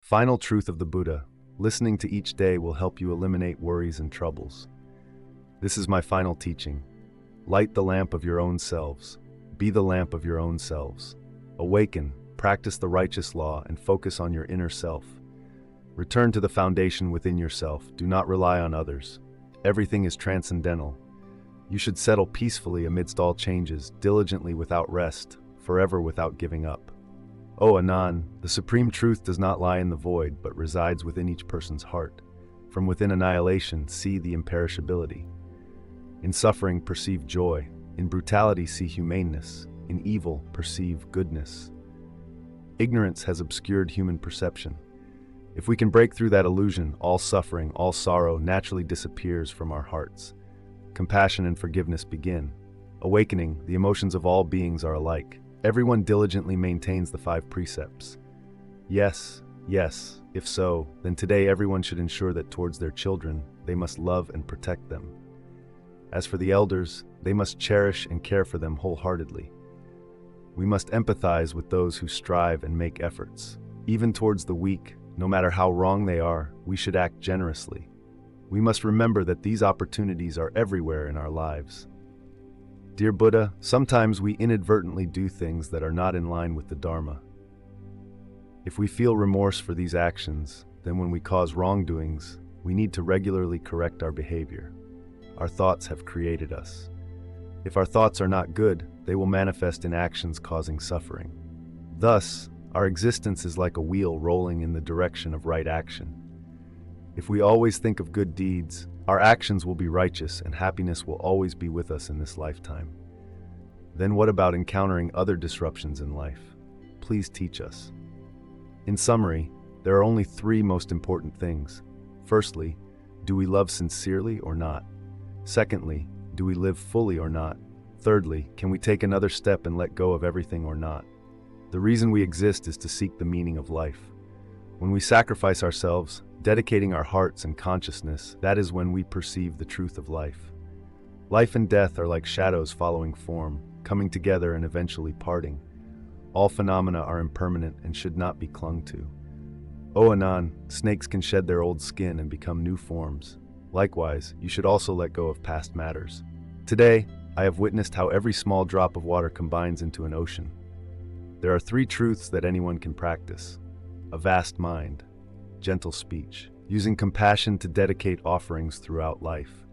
Final truth of the Buddha: listening to each day will help you eliminate worries and troubles. This is my final teaching. Light the lamp of your own selves. Be the lamp of your own selves. Awaken, practice the righteous law, and focus on your inner self. Return to the foundation within yourself. Do not rely on others. Everything is transcendental. You should settle peacefully amidst all changes, diligently without rest, forever without giving up. O Anan, the supreme truth does not lie in the void, but resides within each person's heart. From within annihilation, see the imperishability. In suffering, perceive joy. In brutality, see humaneness. In evil, perceive goodness. Ignorance has obscured human perception. If we can break through that illusion, all suffering, all sorrow naturally disappears from our hearts. Compassion and forgiveness begin. Awakening, the emotions of all beings are alike. Everyone diligently maintains the 5 precepts. Yes, yes, if so, then today everyone should ensure that towards their children, they must love and protect them. As for the elders, they must cherish and care for them wholeheartedly. We must empathize with those who strive and make efforts. Even towards the weak, no matter how wrong they are, we should act generously. We must remember that these opportunities are everywhere in our lives. Dear Buddha, sometimes we inadvertently do things that are not in line with the Dharma. If we feel remorse for these actions, then when we cause wrongdoings, we need to regularly correct our behavior. Our thoughts have created us. If our thoughts are not good, they will manifest in actions causing suffering. Thus, our existence is like a wheel rolling in the direction of right action. If we always think of good deeds, our actions will be righteous and happiness will always be with us in this lifetime. Then what about encountering other disruptions in life? Please teach us. In summary, there are only 3 most important things. Firstly, do we love sincerely or not? Secondly, do we live fully or not? Thirdly, can we take another step and let go of everything or not? The reason we exist is to seek the meaning of life. When we sacrifice ourselves, dedicating our hearts and consciousness, that is when we perceive the truth of life. Life and death are like shadows following form, coming together and eventually parting. All phenomena are impermanent and should not be clung to. O Anan, snakes can shed their old skin and become new forms. Likewise, you should also let go of past matters. Today, I have witnessed how every small drop of water combines into an ocean. There are 3 truths that anyone can practice: a vast mind, gentle speech, using compassion to dedicate offerings throughout life.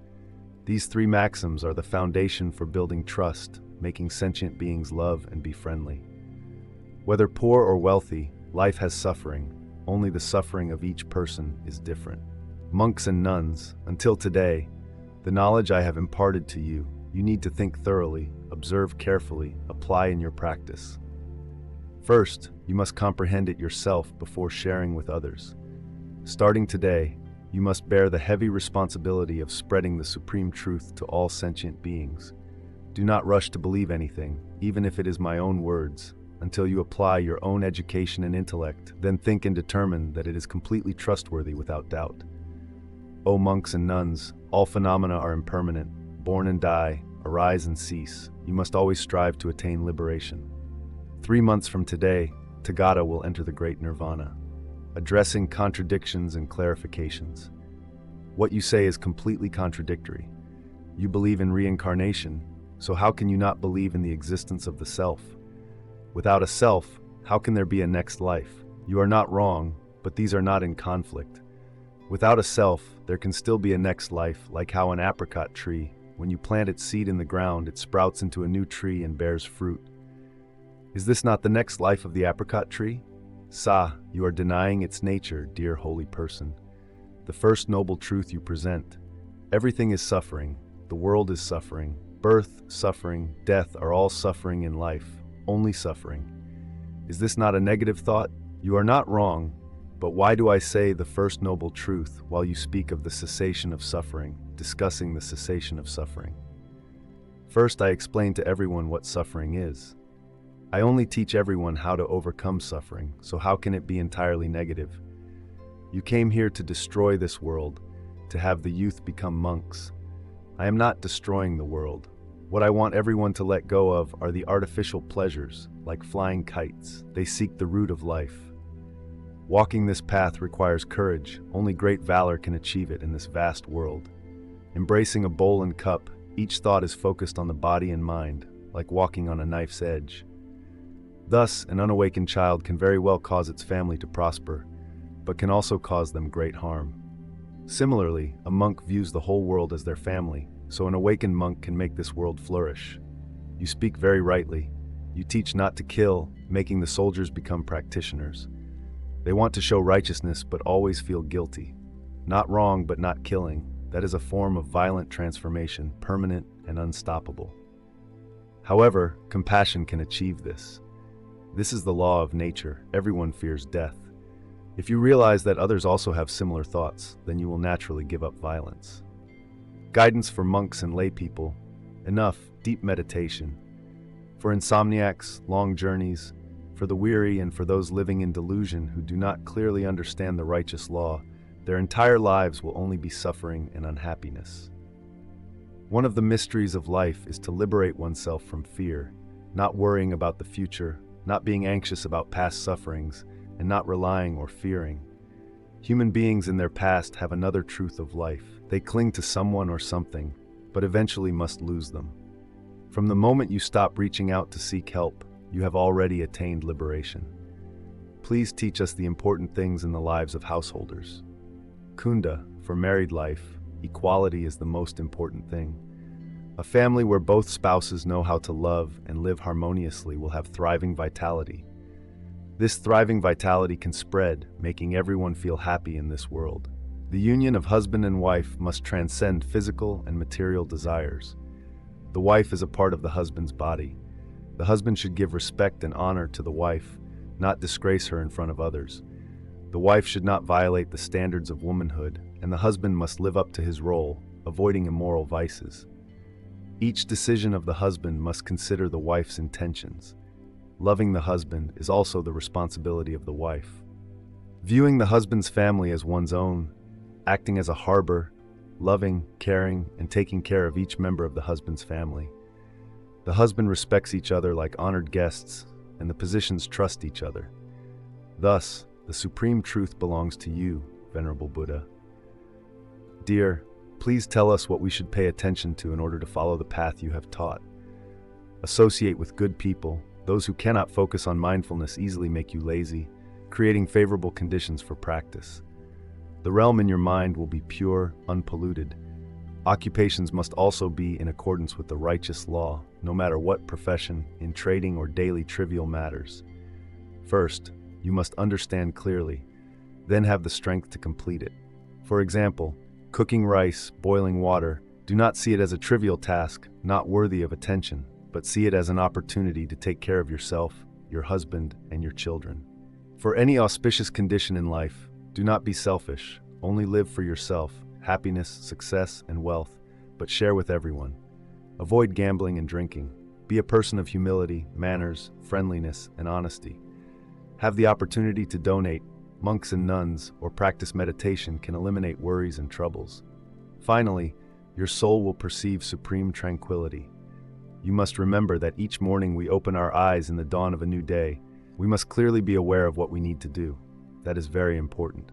These 3 maxims are the foundation for building trust, making sentient beings love and be friendly. Whether poor or wealthy, life has suffering. Only the suffering of each person is different. Monks and nuns, until today, the knowledge I have imparted to you, you need to think thoroughly, observe carefully, apply in your practice. First, you must comprehend it yourself before sharing with others. Starting today, you must bear the heavy responsibility of spreading the supreme truth to all sentient beings. Do not rush to believe anything, even if it is my own words, until you apply your own education and intellect, then think and determine that it is completely trustworthy without doubt. O monks and nuns, all phenomena are impermanent, born and die, arise and cease. You must always strive to attain liberation. 3 months from today, Tathagata will enter the great nirvana, addressing contradictions and clarifications. What you say is completely contradictory. You believe in reincarnation, so how can you not believe in the existence of the self? Without a self, how can there be a next life? You are not wrong, but these are not in conflict. Without a self, there can still be a next life, like how an apricot tree, when you plant its seed in the ground, it sprouts into a new tree and bears fruit. Is this not the next life of the apricot tree? Sa, you are denying its nature, dear holy person. The first noble truth you present. Everything is suffering. The world is suffering. Birth, suffering, death are all suffering in life. Only suffering. Is this not a negative thought? You are not wrong, but why do I say the first noble truth while you speak of the cessation of suffering, discussing the cessation of suffering? First, I explain to everyone what suffering is. I only teach everyone how to overcome suffering, so how can it be entirely negative? You came here to destroy this world, to have the youth become monks. I am not destroying the world. What I want everyone to let go of are the artificial pleasures, like flying kites. They seek the root of life. Walking this path requires courage. Only great valor can achieve it in this vast world. Embracing a bowl and cup, each thought is focused on the body and mind, like walking on a knife's edge. Thus, an unawakened child can very well cause its family to prosper, but can also cause them great harm. Similarly, a monk views the whole world as their family, so an awakened monk can make this world flourish. You speak very rightly. You teach not to kill, making the soldiers become practitioners. They want to show righteousness but always feel guilty. Not wrong but not killing. That is a form of violent transformation, permanent and unstoppable. However, compassion can achieve this. This is the law of nature. Everyone fears death. If you realize that others also have similar thoughts, then you will naturally give up violence. Guidance for monks and lay people. Enough, deep meditation. For insomniacs, long journeys. For the weary and for those living in delusion who do not clearly understand the righteous law, their entire lives will only be suffering and unhappiness. One of the mysteries of life is to liberate oneself from fear, not worrying about the future, not being anxious about past sufferings, and not relying or fearing. Human beings in their past have another truth of life. They cling to someone or something, but eventually must lose them. From the moment you stop reaching out to seek help, you have already attained liberation. Please teach us the important things in the lives of householders. Kunda, for married life, equality is the most important thing. A family where both spouses know how to love and live harmoniously will have thriving vitality. This thriving vitality can spread, making everyone feel happy in this world. The union of husband and wife must transcend physical and material desires. The wife is a part of the husband's body. The husband should give respect and honor to the wife, not disgrace her in front of others. The wife should not violate the standards of womanhood, and the husband must live up to his role, avoiding immoral vices. Each decision of the husband must consider the wife's intentions. Loving the husband is also the responsibility of the wife. Viewing the husband's family as one's own, acting as a harbor, loving, caring, and taking care of each member of the husband's family. The husband respects each other like honored guests, and the positions trust each other. Thus, the supreme truth belongs to you, Venerable Buddha. Dear, please tell us what we should pay attention to in order to follow the path you have taught. Associate with good people. Those who cannot focus on mindfulness easily make you lazy, creating favorable conditions for practice. The realm in your mind will be pure, unpolluted. Occupations must also be in accordance with the righteous law, no matter what profession, in trading or daily trivial matters. First, you must understand clearly, then have the strength to complete it. For example, cooking rice, boiling water, do not see it as a trivial task, not worthy of attention, but see it as an opportunity to take care of yourself, your husband, and your children. For any auspicious condition in life, do not be selfish, only live for yourself, happiness, success, and wealth, but share with everyone. Avoid gambling and drinking. Be a person of humility, manners, friendliness, and honesty. Have the opportunity to donate. Monks and nuns, or practice meditation can eliminate worries and troubles. Finally, your soul will perceive supreme tranquility. You must remember that each morning we open our eyes in the dawn of a new day. We must clearly be aware of what we need to do. That is very important.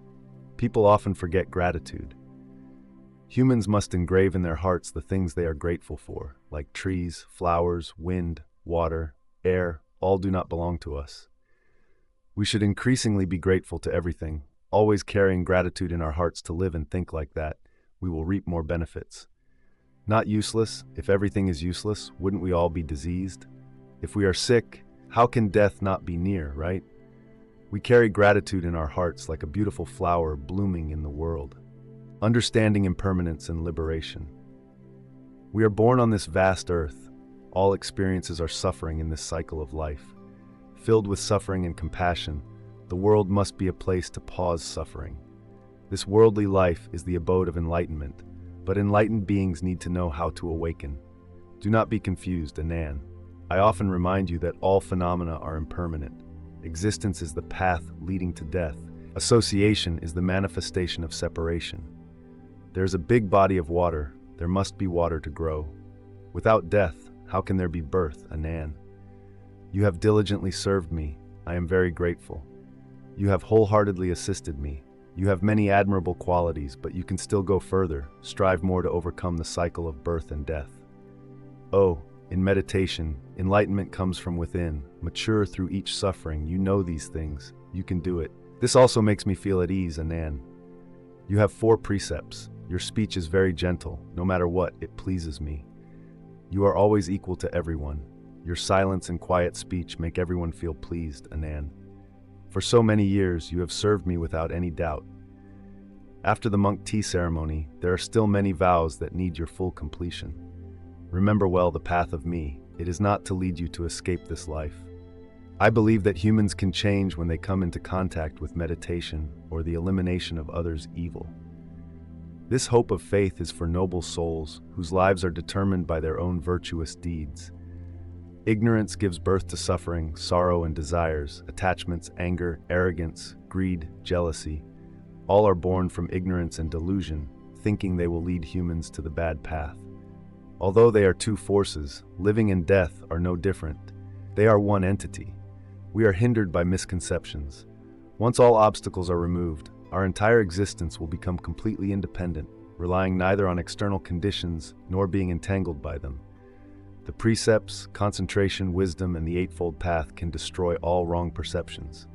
People often forget gratitude. Humans must engrave in their hearts the things they are grateful for, like trees, flowers, wind, water, air, all do not belong to us. We should increasingly be grateful to everything, always carrying gratitude in our hearts to live and think like that. We will reap more benefits. Not useless. If everything is useless, wouldn't we all be diseased? If we are sick, how can death not be near, right? We carry gratitude in our hearts like a beautiful flower blooming in the world. Understanding impermanence and liberation. We are born on this vast earth. All experiences are suffering in this cycle of life. Filled with suffering and compassion, the world must be a place to pause suffering. This worldly life is the abode of enlightenment, but enlightened beings need to know how to awaken. Do not be confused, Anan. I often remind you that all phenomena are impermanent. Existence is the path leading to death. Association is the manifestation of separation. There is a big body of water. There must be water to grow. Without death, how can there be birth, Anan? You have diligently served me. I am very grateful. You have wholeheartedly assisted me. You have many admirable qualities, but you can still go further, strive more to overcome the cycle of birth and death. Oh, in meditation, enlightenment comes from within. Mature through each suffering. You know these things. You can do it. This also makes me feel at ease, Anan. You have 4 precepts. Your speech is very gentle. No matter what, it pleases me. You are always equal to everyone. Your silence and quiet speech make everyone feel pleased, Anan. For so many years, you have served me without any doubt. After the monk tea ceremony, there are still many vows that need your full completion. Remember well the path of me. It is not to lead you to escape this life. I believe that humans can change when they come into contact with meditation or the elimination of others' evil. This hope of faith is for noble souls whose lives are determined by their own virtuous deeds. Ignorance gives birth to suffering, sorrow, and desires, attachments, anger, arrogance, greed, jealousy. All are born from ignorance and delusion, thinking they will lead humans to the bad path. Although they are 2 forces, living and death are no different. They are one entity. We are hindered by misconceptions. Once all obstacles are removed, our entire existence will become completely independent, relying neither on external conditions nor being entangled by them. The precepts, concentration, wisdom, and the Eightfold Path can destroy all wrong perceptions.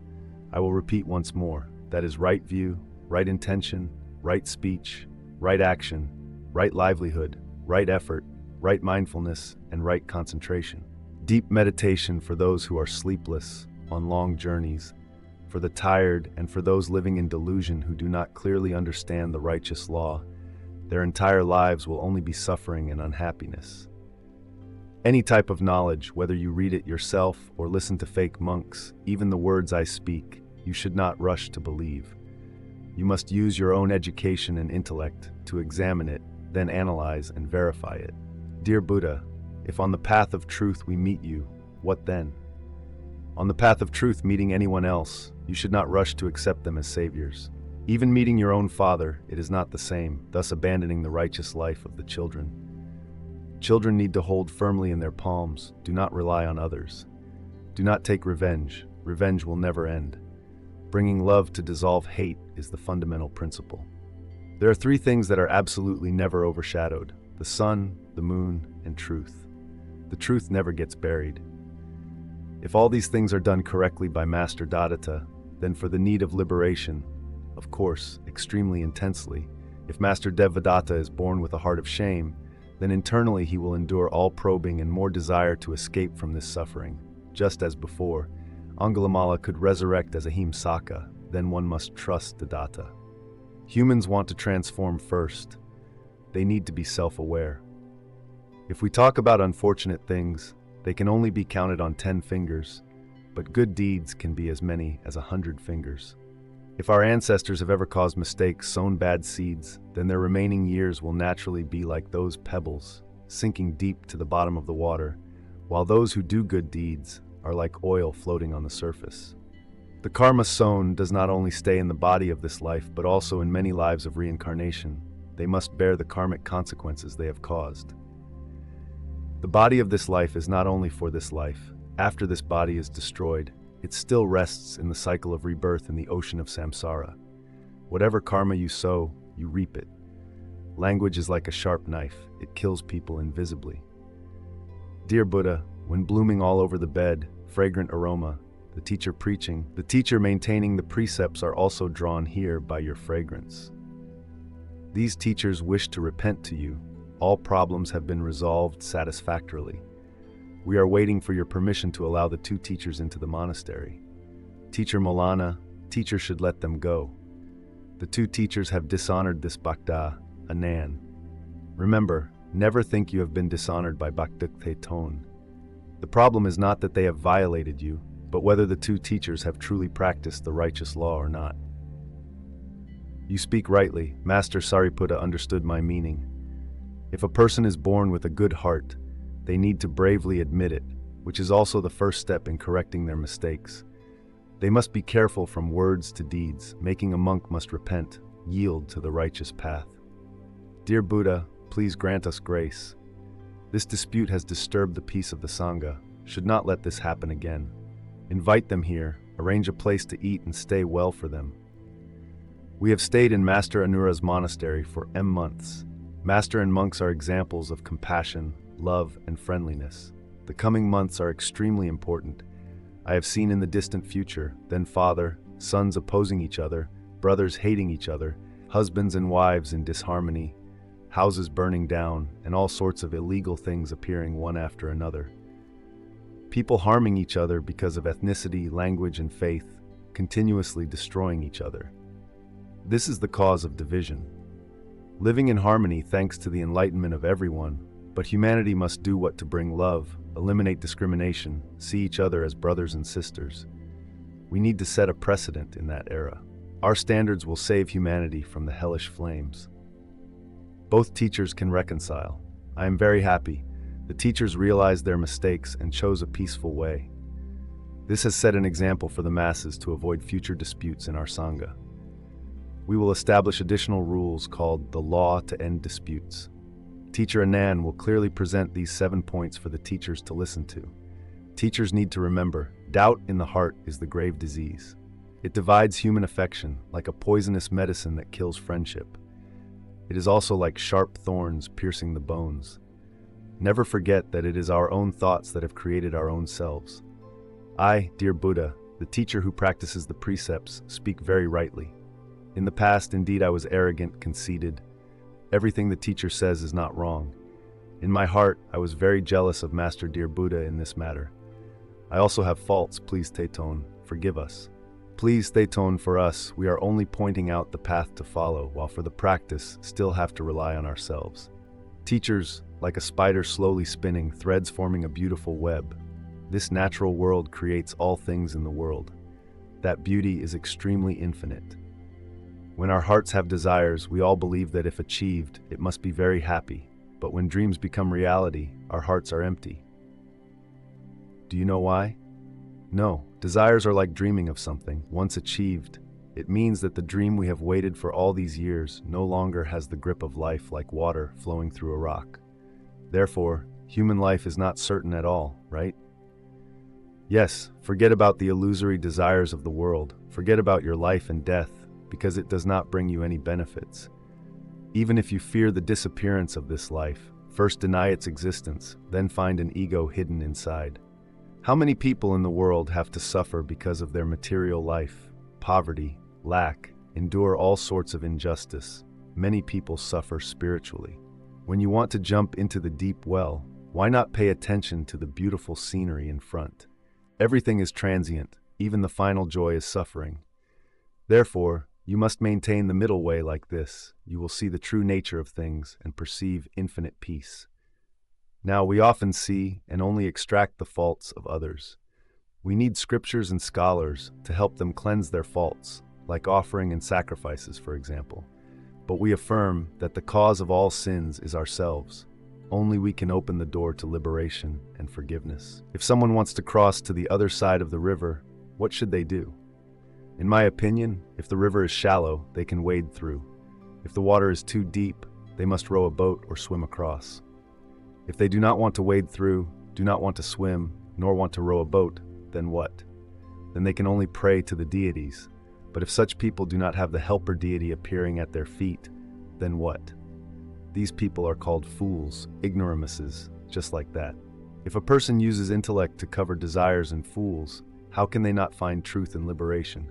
I will repeat once more, that is right view, right intention, right speech, right action, right livelihood, right effort, right mindfulness, and right concentration. Deep meditation for those who are sleepless, on long journeys, for the tired, and for those living in delusion who do not clearly understand the righteous law. Their entire lives will only be suffering and unhappiness. Any type of knowledge, whether you read it yourself or listen to fake monks, even the words I speak, you should not rush to believe. You must use your own education and intellect to examine it, then analyze and verify it. Dear Buddha, if on the path of truth we meet you, what then? On the path of truth, meeting anyone else, you should not rush to accept them as saviors. Even meeting your own father, it is not the same, thus abandoning the righteous life of the children. Children need to hold firmly in their palms. Do not rely on others. Do not take revenge. Revenge will never end. Bringing love to dissolve hate is the fundamental principle. There are 3 things that are absolutely never overshadowed: the sun, the moon, and truth. The truth never gets buried. If all these things are done correctly by Master Datta, then for the need of liberation, of course, extremely intensely, if Master Devadatta is born with a heart of shame, then internally he will endure all probing and more desire to escape from this suffering. Just as before, Angulimala could resurrect as Ahimsaka, then one must trust the Datta. Humans want to transform first. They need to be self-aware. If we talk about unfortunate things, they can only be counted on 10 fingers, but good deeds can be as many as 100 fingers. If our ancestors have ever caused mistakes, sown bad seeds, then their remaining years will naturally be like those pebbles, sinking deep to the bottom of the water, while those who do good deeds are like oil floating on the surface. The karma sown does not only stay in the body of this life, but also in many lives of reincarnation. They must bear the karmic consequences they have caused. The body of this life is not only for this life. After this body is destroyed, it still rests in the cycle of rebirth in the ocean of samsara. Whatever karma you sow, you reap it. Language is like a sharp knife. It kills people invisibly. Dear Buddha, when blooming all over the bed, fragrant aroma, the teacher preaching, the teacher maintaining the precepts are also drawn here by your fragrance. These teachers wish to repent to you. All problems have been resolved satisfactorily. We are waiting for your permission to allow the 2 teachers into the monastery. Teacher Molana, teacher should let them go. The 2 teachers have dishonored this Bhakta, Anan. Remember, never think you have been dishonored by Bhakdukte Ton. The problem is not that they have violated you, but whether the 2 teachers have truly practiced the righteous law or not. You speak rightly. Master Sariputta understood my meaning. If a person is born with a good heart, they need to bravely admit it, which is also the first step in correcting their mistakes. They must be careful from words to deeds. Making a monk must repent, yield to the righteous path. Dear Buddha, please grant us grace. This dispute has disturbed the peace of the Sangha. Should not let this happen again. Invite them here, arrange a place to eat and stay well for them. We have stayed in Master Anura's monastery for months. Master and monks are examples of compassion, love, and friendliness. The coming months are extremely important. I have seen in the distant future, then father, sons opposing each other, brothers hating each other, husbands and wives in disharmony, houses burning down, and all sorts of illegal things appearing one after another. People harming each other because of ethnicity, language, and faith, continuously destroying each other. This is the cause of division. Living in harmony thanks to the enlightenment of everyone, but humanity must do what to bring love, eliminate discrimination, see each other as brothers and sisters. We need to set a precedent in that era. Our standards will save humanity from the hellish flames. Both teachers can reconcile. I am very happy. The teachers realized their mistakes and chose a peaceful way. This has set an example for the masses to avoid future disputes in our Sangha. We will establish additional rules called the Law to End Disputes. Teacher Anand will clearly present these 7 points for the teachers to listen to. Teachers need to remember, doubt in the heart is the grave disease. It divides human affection like a poisonous medicine that kills friendship. It is also like sharp thorns piercing the bones. Never forget that it is our own thoughts that have created our own selves. I, dear Buddha, the teacher who practices the precepts, speak very rightly. In the past, indeed, I was arrogant, conceited. Everything the teacher says is not wrong. In my heart, I was very jealous of Master Dear Buddha in this matter. I also have faults, please Theton, forgive us. Please Theton, for us, we are only pointing out the path to follow, while for the practice, still have to rely on ourselves. Teachers, like a spider slowly spinning, threads forming a beautiful web. This natural world creates all things in the world. That beauty is extremely infinite. When our hearts have desires, we all believe that if achieved, it must be very happy. But when dreams become reality, our hearts are empty. Do you know why? No, desires are like dreaming of something. Once achieved, it means that the dream we have waited for all these years no longer has the grip of life like water flowing through a rock. Therefore, human life is not certain at all, right? Yes, forget about the illusory desires of the world. Forget about your life and death, because it does not bring you any benefits. Even if you fear the disappearance of this life, first deny its existence, then find an ego hidden inside. How many people in the world have to suffer because of their material life, poverty, lack, endure all sorts of injustice? Many people suffer spiritually. When you want to jump into the deep well, why not pay attention to the beautiful scenery in front? Everything is transient, even the final joy is suffering. Therefore, you must maintain the middle way like this. You will see the true nature of things and perceive infinite peace. Now, we often see and only extract the faults of others. We need scriptures and scholars to help them cleanse their faults, like offering and sacrifices, for example. But we affirm that the cause of all sins is ourselves. Only we can open the door to liberation and forgiveness. If someone wants to cross to the other side of the river, what should they do? In my opinion, if the river is shallow, they can wade through. If the water is too deep, they must row a boat or swim across. If they do not want to wade through, do not want to swim, nor want to row a boat, then what? Then they can only pray to the deities. But if such people do not have the helper deity appearing at their feet, then what? These people are called fools, ignoramuses, just like that. If a person uses intellect to cover desires and fools, how can they not find truth and liberation?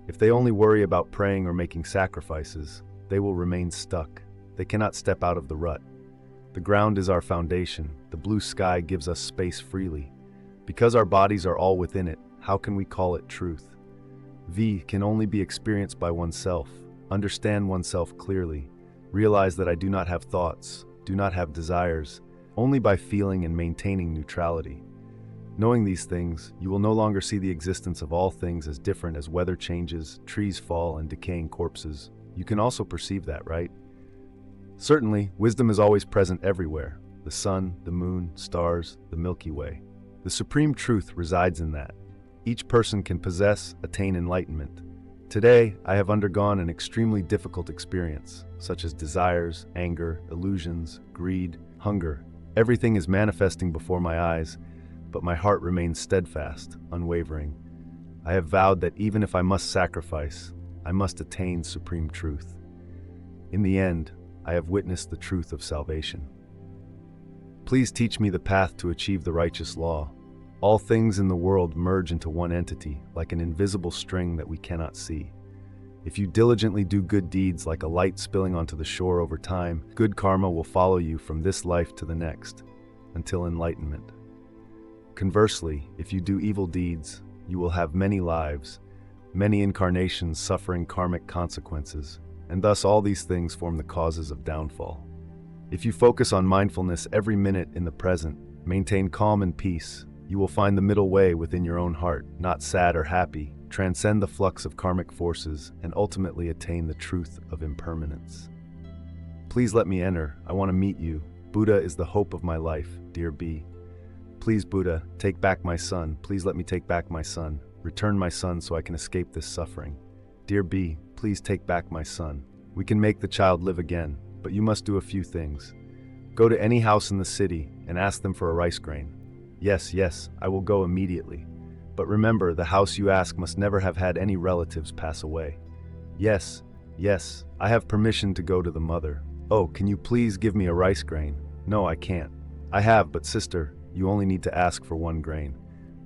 If they only worry about praying or making sacrifices, they will remain stuck. They cannot step out of the rut. The ground is our foundation. The blue sky gives us space freely. Because our bodies are all within it, how can we call it truth? V can only be experienced by oneself. Understand oneself clearly. Realize that I do not have thoughts, do not have desires, only by feeling and maintaining neutrality. Knowing these things, you will no longer see the existence of all things as different as weather changes, trees fall, and decaying corpses. You can also perceive that, right? Certainly, wisdom is always present everywhere. The sun, the moon, stars, the Milky Way. The supreme truth resides in that. Each person can possess, attain enlightenment. Today, I have undergone an extremely difficult experience, such as desires, anger, illusions, greed, hunger. Everything is manifesting before my eyes, but my heart remains steadfast, unwavering. I have vowed that even if I must sacrifice, I must attain supreme truth. In the end, I have witnessed the truth of salvation. Please teach me the path to achieve the righteous law. All things in the world merge into one entity, like an invisible string that we cannot see. If you diligently do good deeds like a light spilling onto the shore over time, good karma will follow you from this life to the next, until enlightenment. Conversely, if you do evil deeds, you will have many lives, many incarnations suffering karmic consequences, and thus all these things form the causes of downfall. If you focus on mindfulness every minute in the present, maintain calm and peace, you will find the middle way within your own heart, not sad or happy, transcend the flux of karmic forces, and ultimately attain the truth of impermanence. Please let me enter. I want to meet you. Buddha is the hope of my life, dear B. Please, Buddha, take back my son. Please let me take back my son. Return my son so I can escape this suffering. Dear B, please take back my son. We can make the child live again, but you must do a few things. Go to any house in the city and ask them for a rice grain. Yes, I will go immediately. But remember, the house you ask must never have had any relatives pass away. Yes, I have permission to go to the mother. Oh, can you please give me a rice grain? No, I can't. I have, but sister, you only need to ask for 1 grain.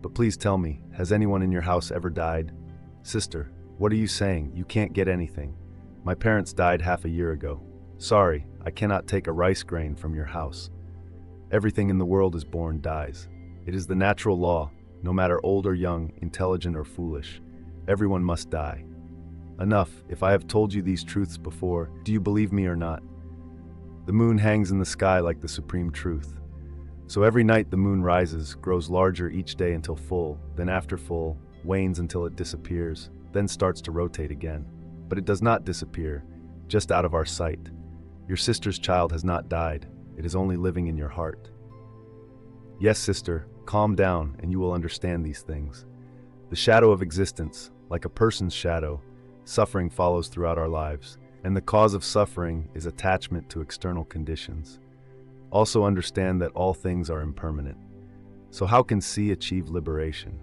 But please tell me, has anyone in your house ever died? Sister, what are you saying? You can't get anything. My parents died half a year ago. Sorry, I cannot take a rice grain from your house. Everything in the world is born dies. It is the natural law. No matter old or young, intelligent or foolish, everyone must die. Enough, if I have told you these truths before, do you believe me or not? The moon hangs in the sky like the supreme truth. So every night the moon rises, grows larger each day until full, then after full, wanes until it disappears, then starts to rotate again. But it does not disappear, just out of our sight. Your sister's child has not died, it is only living in your heart. Yes, sister, calm down and you will understand these things. The shadow of existence, like a person's shadow, suffering follows throughout our lives, and the cause of suffering is attachment to external conditions. Also understand that all things are impermanent. So how can C achieve liberation?